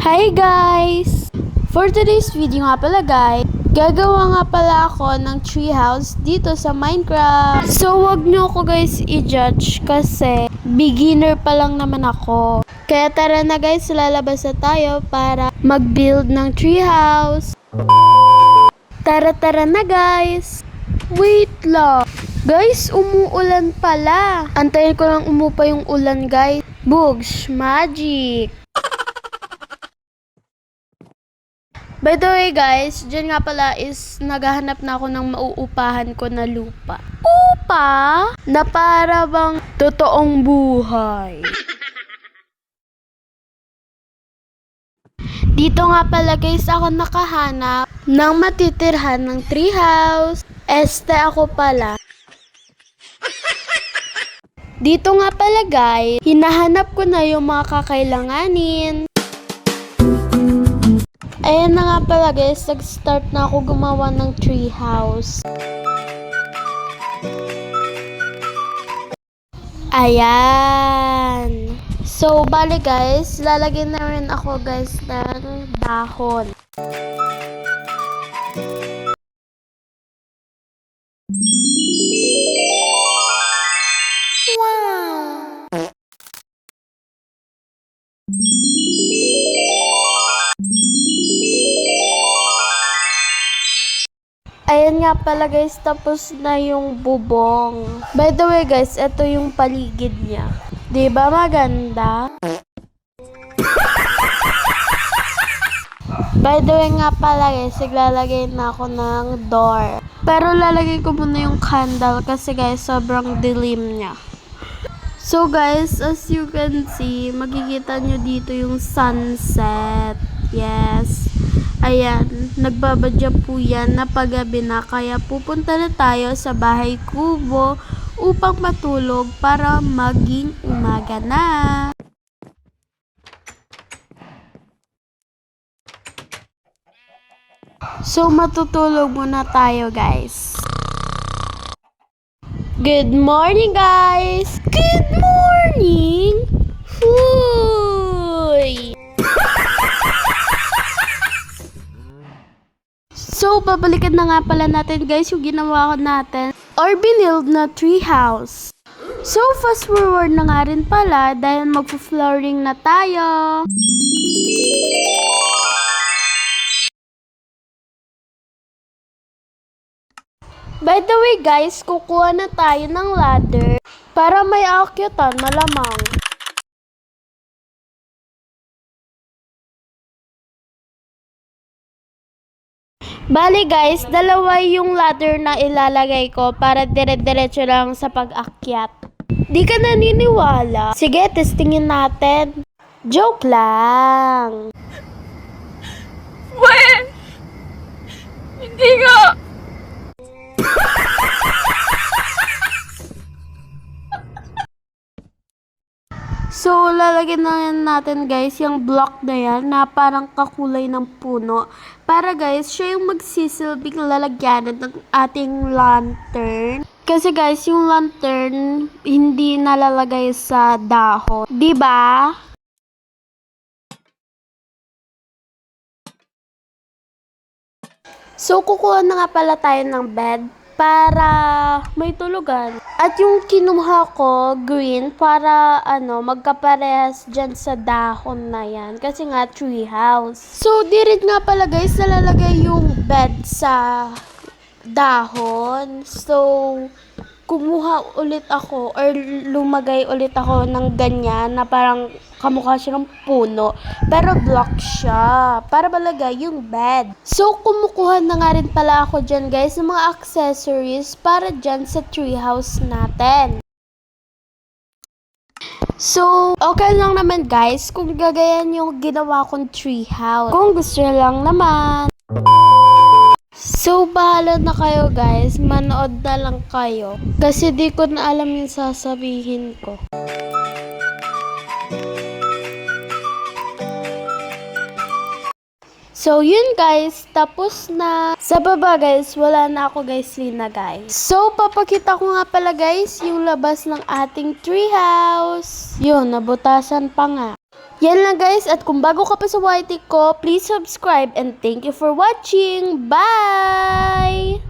Hi guys! For today's video nga pala guys, gagawa nga pala ako ng treehouse dito sa Minecraft. So wag nyo ako guys i-judge kasi beginner pa lang naman ako. Kaya tara na guys, lalabas na tayo para mag-build ng treehouse. Tara na guys! Wait lang! Guys, umuulan pala. Antayin ko lang umupa yung ulan guys. Bugs, magic! By the way guys, dyan nga pala is naghahanap na ako ng mauupahan ko na lupa. Upa? Na para bang totoong buhay. Dito nga pala guys ako nakahanap ng matitirhan ng treehouse. Este ako pala. Dito nga pala guys, hinahanap ko na yung mga kakailanganin. Ayan na nga pala guys, nag-start na ako gumawa ng treehouse. Ayan. So, bali guys, lalagyan na rin ako guys ng dahon. Wow! Ayan nga pala guys, tapos na yung bubong. By the way guys, ito yung paligid niya. Diba maganda? By the way nga pala guys, naglalagay na ako ng door. Pero lalagay ko muna yung candle kasi guys, sobrang dilim niya. So guys, as you can see, makikita nyo dito yung sunset. Yes. Ayan, nagbabadya po yan na paggabi na, kaya pupunta na tayo sa bahay kubo upang matulog para maging umaga na. So matutulog muna tayo guys. Good morning guys! Good morning! Huy! So, babalikan na nga pala natin guys yung ginawa ko natin or binild na treehouse. So, fast forward na nga rin pala dahil magpo-flooring na tayo. By the way guys, kukuha na tayo ng ladder para may aakyatan malamang. Bali guys, dalawa yung ladder na ilalagay ko para dire-diretso lang sa pag-akyat. Di ka naniniwala? Sige, testingin natin. Joke lang. Weh! Hindi nga! So, lalagyan na natin guys yung block na yan na parang kakulay ng puno. Para guys, siya yung magsisilbing lalagyanan ng ating lantern. Kasi guys, yung lantern hindi nalalagay sa dahon. Diba? So, kukuha na nga pala tayo ng bed para may tulugan. At yung kinuha ko, green, para magkaparehas dyan sa dahon na yan. Kasi nga, treehouse. So, di rin nga pala guys, nalalagay yung bed sa dahon. So, kumuha ulit ako or lumagay ulit ako ng ganyan na parang kamukha siya ng puno. Pero block siya para malagay yung bed. So, kumukuha na nga rin pala ako dyan guys ng mga accessories para dyan sa treehouse natin. So, okay lang naman guys kung gagayan yung ginawa kong treehouse. Kung gusto lang naman. So, bahala na kayo guys. Manood na lang kayo. Kasi di ko na alam yung sasabihin ko. So, yun guys. Tapos na. Sa baba guys, wala na ako guys linagay. So, papakita ko nga pala guys yung labas ng ating treehouse. Yun, nabutasan pa nga. Yan lang guys, at kung bago ka pa sa YT ko, please subscribe and thank you for watching. Bye!